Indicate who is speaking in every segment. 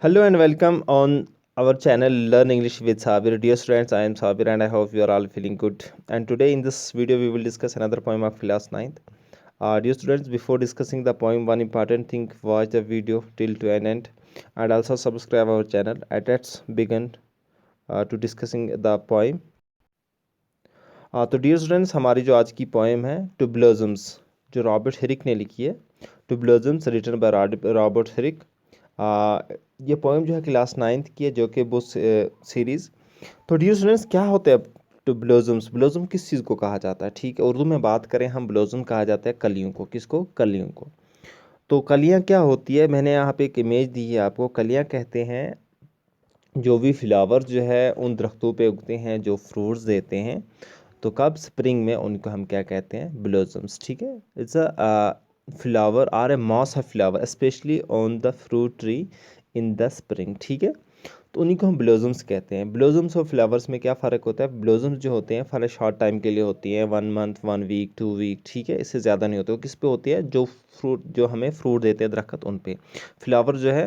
Speaker 1: Hello and welcome on our channel Learn English with Sabir. Dear students, I am Sabir and I hope you are all feeling good. And today in this video we will discuss another poem of class 9th. Dear students, before discussing the poem, one important thing, watch the video till to an end and also subscribe our channel. Let's begin to discussing the poem. तो dear students, हमारी जो आज की poem है टुब्लोजम्स, जो Robert हिरिक ने लिखी है. टुब्लोजम्स रिटन बाय रॉबर्ट हिरिक. ये पोएम जो है क्लास 9th की है, जो कि बुक सीरीज़. तो डियर स्टूडेंट्स, क्या होते हैं टुब्लोजम्स? ब्लोजम किस चीज़ को कहा जाता है? ठीक है, उर्दू में बात करें हम, ब्लोजम कहा जाता है कलियों को. किसको? कलियों को. तो कलियाँ क्या होती है? मैंने यहाँ पे एक इमेज दी है आपको. कलियाँ कहते हैं जो भी फ्लावर जो है उन दरख्तों पे उगते हैं, जो फ्रूट्स देते हैं. तो कब? स्प्रिंग में. उनको हम क्या कहते हैं? ब्लोजम्स. ठीक है. It's a flower or a mass of flower specially on the fruit tree in the spring. ठीक है. तो उन्हीं को हम ब्लोजम्स कहते हैं. ब्लोजम्स और फ्लावर्स में क्या फ़र्क होता है? ब्लोजम्स जो होते हैं फॉर ए शॉर्ट टाइम के लिए होती हैं, 1 मंथ, 1 वीक, 2 वीक. ठीक है, इससे ज़्यादा नहीं होते. वो किस पे होती है? जो फ्रूट, जो हमें फ्रूट देते हैं दरख्त, उन पे. फ्लावर जो है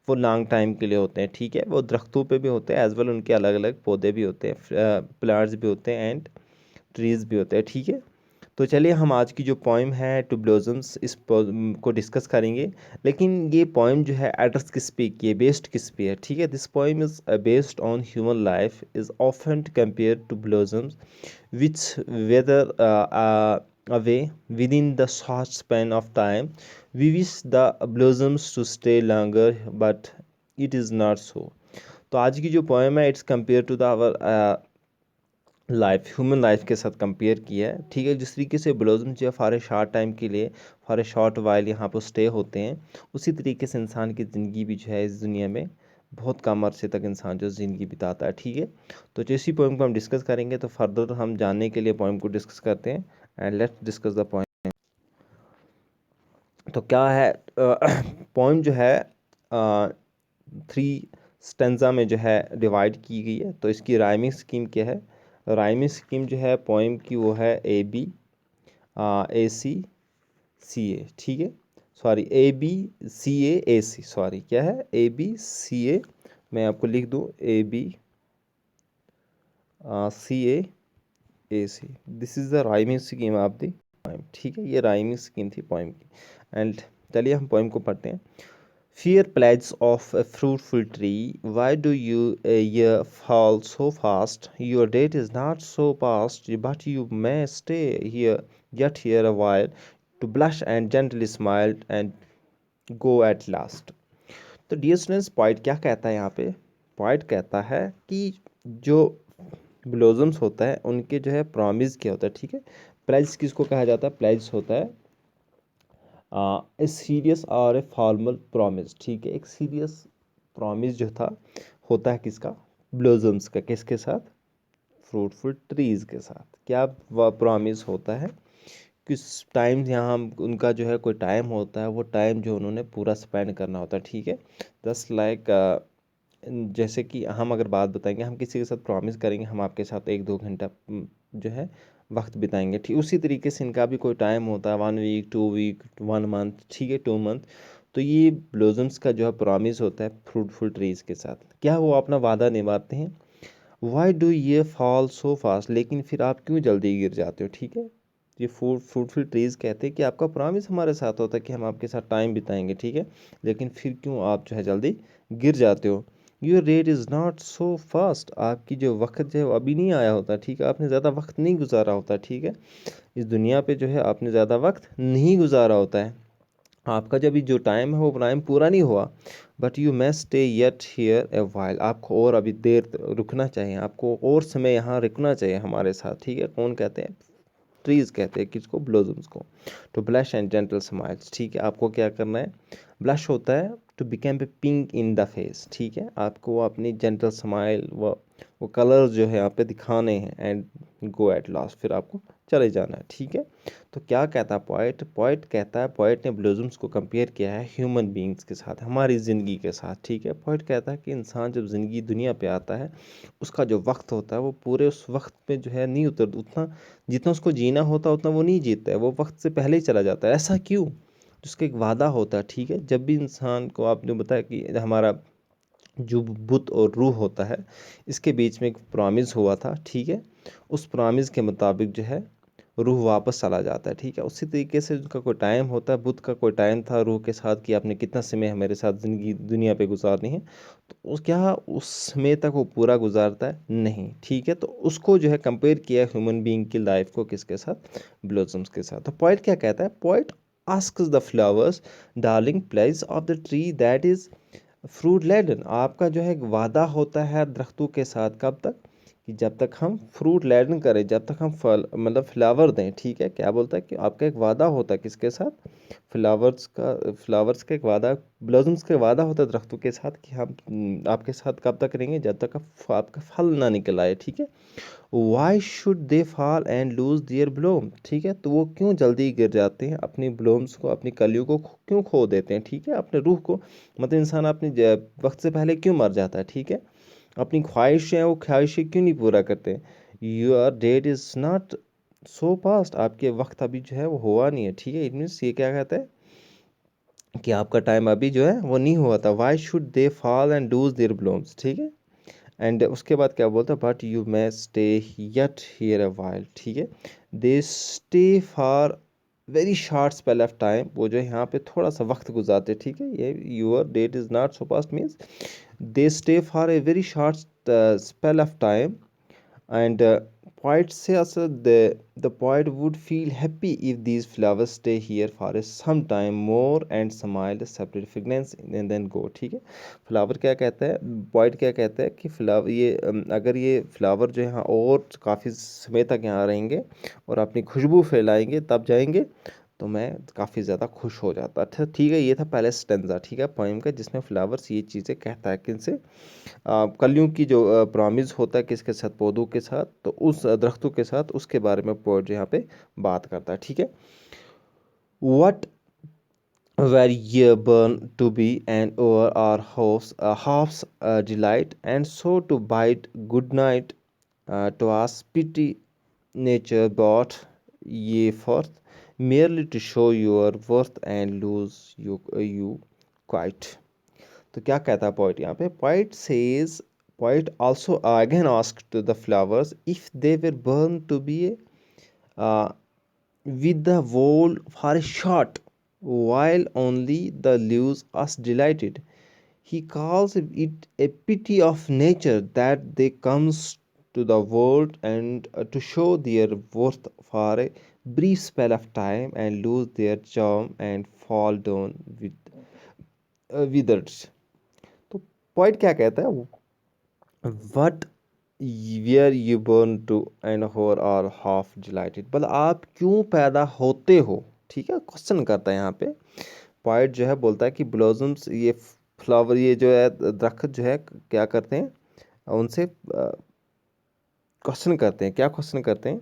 Speaker 1: वो लॉन्ग टाइम के लिए होते हैं. ठीक है, वो दरख्तों पे भी होते हैं एज वेल, उनके अलग अलग पौधे भी होते हैं, प्लांट्स भी होते हैं एंड ट्रीज़ भी होते हैं. ठीक है. तो चलिए हम आज की जो पोइम है टुब्लोजम्स, इस को डिस्कस करेंगे. लेकिन ये पोइम जो है एड्रेस किस पे की है, बेस्ड किस पे है? ठीक है. This poem is based on human life is often compare to blossoms which whether away within the short span of time. We wish the blossoms to stay longer but it is not so. तो आज की जो poem है it's compare to the our life, human life के साथ compare किया है. ठीक है. जिस तरीके से ब्लोजम जो है फॉर ए शॉर्ट टाइम के लिए, फॉर ए शॉर्ट वाइल यहाँ पर स्टे होते हैं, उसी तरीके से इंसान की ज़िंदगी भी जो है इस दुनिया में बहुत कम अरसे तक इंसान जो ज़िंदगी बिताता है. ठीक है. तो जो इसी पोइम को हम डिस्कस करेंगे, तो फर्दर हम जानने के लिए पोइम को डिस्कस करते हैं. And let's discuss the poem. तो क्या है पोइम जो है 3 स्टेंजा में जो है डिवाइड की गई है. तो इसकी राइमिंग स्कीम क्या है? राइमिंग स्कीम जो है पोइम की वो है A B A C C A. ठीक है. Sorry, A B C A C. Sorry, क्या है? A B C A. मैं आपको लिख दूँ, A B C A C. This is the rhyming scheme of the poem. ठीक है. ये राइमिंग स्कीम थी पोइम की. एंड चलिए हम पोइम को पढ़ते हैं. Fair pledge of a fruitful tree, why do you a year fall so fast? Your date is not so past, but you may stay here, yet here a while, to blush and gently smile and go at last. तो dear students, poet क्या कहता है यहाँ पे? Poet कहता है कि जो ब्लोजम्स होता है उनके जो है प्रॉमिस क्या होता है. ठीक है. प्लेज किसको कहा जाता है? प्लेज होता है ए सीरियस और ए फॉर्मल प्रॉमिस. ठीक है. एक सीरियस प्रॉमिस जो था होता है किसका? ब्लोजम्स का. किसके साथ? फ्रूटफुल ट्रीज़ के साथ. क्या वह प्रॉमिस होता है? किस टाइम यहाँ उनका जो है कोई टाइम होता है, वो टाइम जो उन्होंने पूरा स्पेंड करना होता है. ठीक है. जस्ट लाइक जैसे कि हम अगर बात बताएंगे, हम किसी के साथ प्रॉमिस करेंगे हम आपके साथ 1-2 घंटा जो है वक्त बिताएंगे. ठीक उसी तरीके से इनका भी कोई टाइम होता है, 1 वीक, 2 वीक, 1 मंथ. ठीक है, 2 मंथ. तो ये ब्लोजम्स का जो है प्रॉमिस होता है फ्रूटफुल ट्रीज़ के साथ. क्या वो अपना वादा निभाते हैं? वाई डू ये फॉल सो फास्ट? लेकिन फिर आप क्यों जल्दी गिर जाते हो? ठीक है. ये फ्रूटफुल ट्रीज़ कहते हैं कि आपका प्रॉमिस हमारे साथ होता है कि हम आपके साथ टाइम बिताएंगे. ठीक है. लेकिन फिर क्यों आप जो है जल्दी गिर जाते हो? Your rate is not so fast. आपकी जो वक्त जो है वो अभी नहीं आया होता. ठीक है. आपने ज़्यादा वक्त नहीं गुजारा होता. ठीक है. इस दुनिया पे जो है आपने ज़्यादा वक्त नहीं गुजारा होता है. आपका जब जो टाइम है वो टाइम पूरा नहीं हुआ. But you may stay yet here a while. आपको और अभी देर रुकना चाहिए, आपको और समय यहाँ रुकना चाहिए हमारे साथ. ठीक है. कौन कहते हैं? ट्रीज़ कहते हैं. किसको? ब्लोजम्स को. To blush and gentle smiles. ठीक है. आपको क्या करना है? ब्लश होता है to become a pink in the face. ठीक है. आपको अपनी जेंटल स्माइल वो कलर जो है यहाँ पे दिखाने हैं. And go at last. फिर आपको चले जाना है. ठीक है. तो क्या कहता है पॉइट? पॉइट कहता है, पॉइट ने ब्लोजम्स को कंपेयर किया है ह्यूमन बींग्स के साथ, हमारी ज़िंदगी के साथ. ठीक है. पॉइट कहता है कि इंसान जब ज़िंदगी दुनिया पे आता है, उसका जो वक्त होता है वो पूरे उस वक्त पे जो है नहीं उतर उतना जितना उसको जीना होता उतना वो नहीं जीता है. वो वक्त से पहले ही चला जाता है. ऐसा क्यों? जिसका एक वादा होता है. ठीक है. जब भी इंसान को, आपने बताया कि हमारा जो बुत और रूह होता है, इसके बीच में एक प्रॉमिस हुआ था, ठीक है। उस प्रॉमिस के मुताबिक जो है रूह वापस चला जाता है, ठीक है। उसी तरीके से उनका कोई टाइम होता है, बुत का कोई टाइम था रूह के साथ कि आपने कितना समय मेरे साथ ज़िंदगी दुनिया पे गुजारनी है, तो उस समय तक वो पूरा गुजारता है नहीं, ठीक है। तो उसको जो है कंपेयर किया ह्यूमन बीइंग की लाइफ को किसके साथ, ब्लॉसम्स के साथ। तो पोइट क्या कहता है, poet asks the flowers darling pledge of the tree that is fruit laden. आपका जो है वादा होता है दरख्तों के साथ, कब तक, कि जब तक हम फ्रूट लेडन करें, जब तक हम फल मतलब फ्लावर दें, ठीक है। क्या बोलता है कि आपका एक वादा होता है किसके साथ, फ्लावर्स का एक वादा, ब्लॉसम्स का वादा होता है दरख्तों के साथ कि हम आपके साथ कब तक रहेंगे, जब तक आपका फल ना निकल आए, ठीक है। Y should they fall and lose there Bloom, ठीक है। तो वो क्यों जल्दी गिर जाते हैं, अपनी ब्लूम्स को, अपनी कलियों को क्यों खो देते हैं, ठीक है, अपने रूह को, मतलब इंसान अपने वक्त से पहले क्यों मर जाता है, ठीक है। अपनी ख्वाहिशें, वो ख्वाहिशें क्यों नहीं पूरा करते। Your date is not so past, आपके वक्त अभी जो है वो हुआ नहीं है, ठीक है। इट मीन्स ये क्या कहता है कि आपका टाइम अभी जो है वो नहीं हुआ था। Why should they fall and lose their blooms, ठीक है। एंड उसके बाद क्या बोलता है, but you may stay yet here a while, ठीक है। They stay for very short spell of time, वो जो है यहाँ पे थोड़ा सा वक्त गुजारते, ठीक है। ये your date is not so past means they stay for a very short spell of time and poet says the poet would feel happy if these flowers stay here for some time more and smile separate fragrance and then go, ठीक है। Flower क्या कहता है, poet क्या कहता है कि flower ये अगर ये फ्लावर जो है यहाँ और काफ़ी समय तक यहाँ रहेंगे और अपनी खुशबू फैलाएंगे तब जाएंगे, तो मैं काफ़ी ज़्यादा खुश हो जाता था, ठीक है। ये था पहले स्टेंजा, ठीक है, पोइम का, जिसमें फ्लावर्स ये चीज़ें कहता है किनसे, कलियों की जो प्रॉमिस होता है किसके साथ, पौधों के साथ, तो उस दरख्तों के साथ, उसके बारे में पोएट यहाँ पे बात करता है, ठीक है। What were ye born to be an over our half's delight, and so to bide good night to us pity nature brought ye forth, merely to show your worth and lose you quite। तो क्या कहता है poet यहाँ पे, poet also again asked to the flowers if they were born to be with the world for a short while only the leaves us delighted. He calls it a pity of nature that they comes to the world and to show their worth for a brief spell of time and lose their charm and fall down with withered। तो poet क्या कहता है, what were you born to an hour or half delighted, मतलब आप क्यों पैदा होते हो, ठीक है, क्वेश्चन करता है यहाँ पे। पॉइंट जो है बोलता है कि ब्लॉसम्स, ये फ्लावर, ये जो है दरख्त जो है क्या करते हैं, उनसे क्वेश्चन करते हैं, क्या क्वेश्चन करते हैं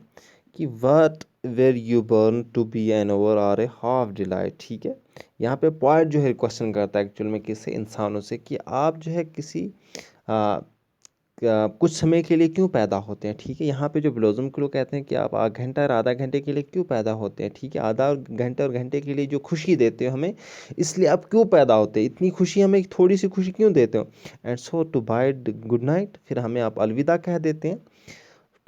Speaker 1: कि what were you born to be an over or a half delight, ठीक है। यहाँ पे पॉइंट जो है क्वेश्चन करता है एक्चुअल में किससे, इंसानों से, कि आप जो है किसी कुछ समय के लिए क्यों पैदा होते हैं, ठीक है। यहाँ पे जो ब्लॉसम के लोग कहते हैं कि आप घंटा और आधा घंटे के लिए क्यों पैदा होते हैं, ठीक है। आधा घंटे और घंटे के लिए जो खुशी देते हो हमें, इसलिए आप क्यों पैदा होते हैं, इतनी खुशी हमें थोड़ी सी खुशी क्यों देते हो। And so to bide good night, फिर हमें आप अलविदा कह देते हैं।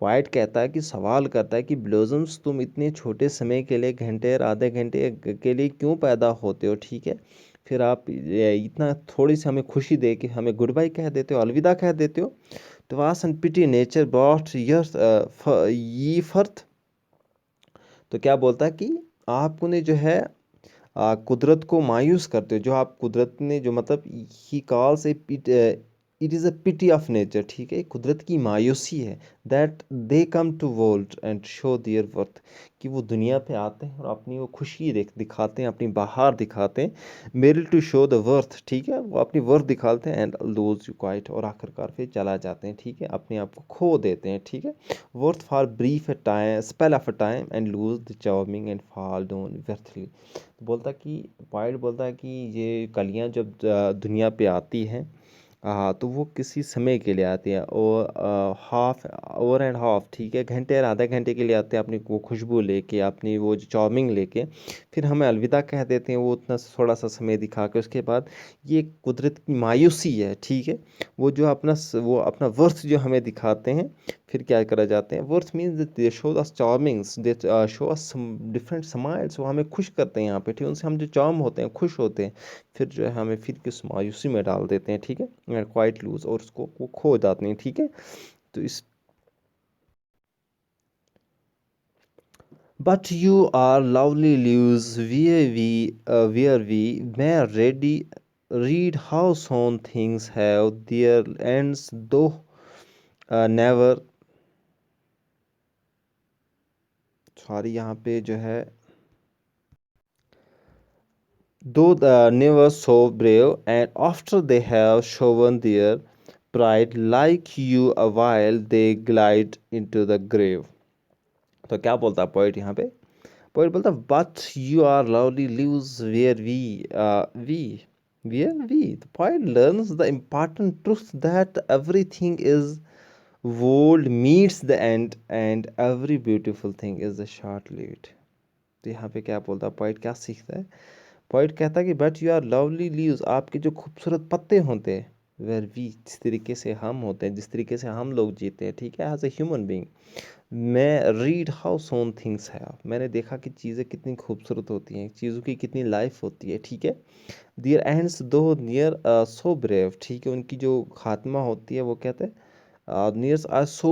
Speaker 1: पॉइट कहता है कि सवाल करता है कि ब्लॉसम्स तुम इतने छोटे समय के लिए, घंटे और आधे घंटे के लिए क्यों पैदा होते हो, ठीक है। फिर आप इतना थोड़ी सी हमें खुशी दे के हमें गुड बाय कह देते हो, अलविदा कह देते हो। तो वास एंड पिटी नेचर ब्रॉट ये फर्थ। तो क्या बोलता है कि आपने जो है कुदरत को मायूस करते हो, जो आप कुदरत ने जो मतलब ही calls a it is a pity of nature, ठीक है, कुदरत की मायूसी है। That they come to world and show their worth, कि वो दुनिया पे आते हैं और अपनी वो खुशी दिखाते हैं, अपनी बहार दिखाते हैं, मेरे टू शो द वर्थ, ठीक है, वो अपनी वर्थ दिखाते हैं, एंड लूज यू क्वाइट, और आखिरकार फिर चला जाते हैं, ठीक है, अपने आप को खो देते हैं, ठीक है। Worth for brief a time spell of a time and lose the charming and fall down worthly. बोलता कि पॉइंट बोलता है कि ये कलियां जब दुनिया पे आती हैं हाँ, तो वो किसी समय के लिए आते हैं और हाफ ओवर एंड हाफ, ठीक है, घंटे और आधे घंटे के लिए आते हैं अपनी वो खुशबू लेके, अपनी वो चार्मिंग लेके, फिर हमें अलविदा कह देते हैं वो उतना थोड़ा सा समय दिखा के। उसके बाद ये कुदरत की मायूसी है, ठीक है, वो जो वो अपना वर्थ जो हमें दिखाते हैं, फिर क्या करा जाते हैं, worth means they show us charmings, they show us different smiles, वो हमें खुश करते हैं यहाँ पे, ठीक है, उनसे हम जो चार्म होते हैं, खुश होते हैं, फिर जो है हमें फिर किस मायूसी में डाल देते हैं, ठीक है, क्वाइट लूज, और उसको वो खो जाते हैं, ठीक है। तो इस but you are lovely leaves where we may ready read how soon things have their ends, though never, sorry यहाँ पे जो है, though never so brave, and after they have shown their pride like you a while they glide into the grave। तो क्या बोलता है poet यहाँ पे? पोइट बोलता है but you are lovely lives where we the poet learns the important truth that everything is world meets the end and every beautiful thing is a short lived। तो यहाँ पे क्या बोलता है पोइट, क्या सीखता है? पोइट कहता है कि but you are lovely leaves, आपके जो खूबसूरत पत्ते होते हैं, वेर वी, जिस तरीके से हम होते हैं, जिस तरीके से हम लोग जीते हैं, ठीक है, एज ए ह्यूमन बीइंग, मैं रीड हाउ सोन थिंग्स है, मैंने देखा कि चीज़ें कितनी खूबसूरत होती हैं, चीज़ों की कितनी लाइफ होती है, ठीक है। दियर एंड्स दो नियर सो ब्रेव, ठीक है, उनकी जो खात्मा होती है वो कहते हैं nears are so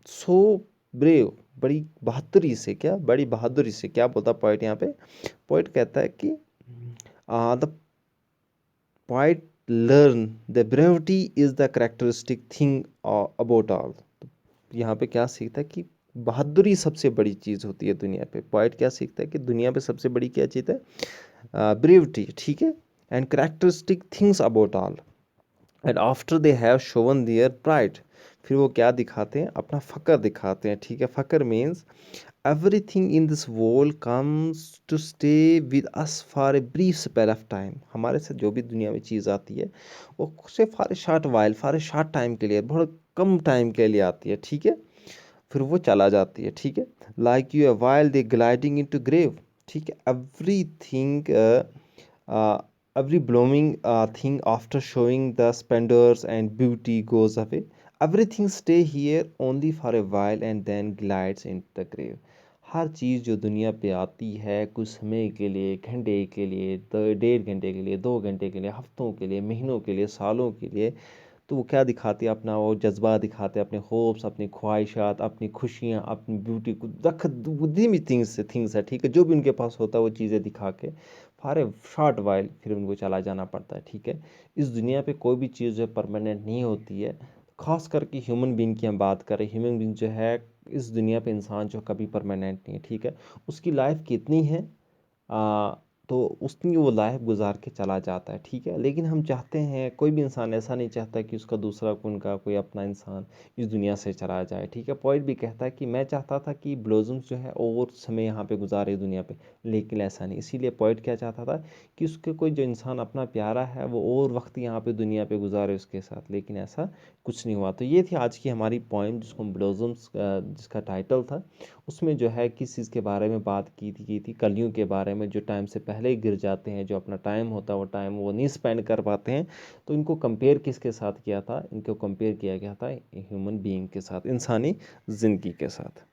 Speaker 1: so brave, बड़ी बहादुरी से, क्या बड़ी बहादुरी से, क्या बोलता पोइट यहाँ पे? पोइट कहता है कि the poet learn the brevity is the characteristic thing about all. यहाँ पे क्या सीखता है कि बहादुरी सबसे बड़ी चीज़ होती है दुनिया पे। पोइट क्या सीखता है कि दुनिया पे सबसे बड़ी क्या चीज़ है? ब्रेविटी, ठीक है, and characteristic things about all, and after they have Sovan their pride, फिर वो क्या दिखाते हैं? अपना फ़क्र दिखाते हैं, ठीक है। फ़क्र means everything in this world comes to stay with us for a brief spell of time, हमारे साथ जो भी दुनिया में चीज़ आती है वो सिर्फ for a short while, for a short time के लिए, बहुत कम टाइम के लिए आती है, ठीक है, फिर वो चला जाती है, ठीक है। Like you while they gliding into grave, ठीक है, every thing every blooming thing after showing the splendors and beauty goes away, everything stay here only for a while and then glides into the grave। हर चीज़ जो दुनिया पे आती है कुछ समय के लिए, घंटे के लिए, 1.5 घंटे के लिए, 2 घंटे के लिए, हफ्तों के लिए, महीनों के लिए, सालों के लिए, तो वो क्या दिखाती है? अपना वो जज्बा दिखाते हैं, अपने होप्स, अपनी ख्वाहिशात, अपनी खुशियाँ, अपनी ब्यूटी को रख बुद्धि में थिंग्स है, ठीक है, जो भी उनके पास होता है वो चीज़ें दिखा के फॉर ए शॉर्ट वाइल फिर उनको चला जाना पड़ता है, ठीक है। इस दुनिया पे कोई भी चीज़ जो है परमानेंट नहीं होती है, खास करके ह्यूमन बीइंग की हम बात करें, ह्यूमन बीइंग जो है इस दुनिया पे, इंसान जो कभी परमानेंट नहीं है, ठीक है, उसकी लाइफ कितनी है तो उसकी वो लाइफ गुजार के चला जाता है, ठीक है। लेकिन हम चाहते हैं, कोई भी इंसान ऐसा नहीं चाहता कि उसका दूसरा उनका कोई अपना इंसान इस दुनिया से चला जाए, ठीक है। पॉइंट भी कहता है कि मैं चाहता था कि ब्लॉसम्स जो है और समय यहाँ पे गुजारे दुनिया पे, लेकिन ऐसा नहीं। इसीलिए पॉइंट क्या चाहता था कि उसके कोई जो इंसान अपना प्यारा है वो और वक्त यहाँ पे दुनिया पे गुजारे उसके साथ, लेकिन ऐसा कुछ नहीं हुआ। तो ये थी आज की हमारी पॉइंट जिसको हम ब्लॉसम्स, जिसका टाइटल था, उसमें जो है किस चीज़ के बारे में बात की थी कलियों के बारे में, जो टाइम से पहले ही गिर जाते हैं, जो अपना टाइम होता है वो टाइम वो नहीं स्पेंड कर पाते हैं। तो इनको कंपेयर किसके साथ किया था? इनको कंपेयर किया गया था ह्यूमन बीइंग के साथ, इंसानी ज़िंदगी के साथ।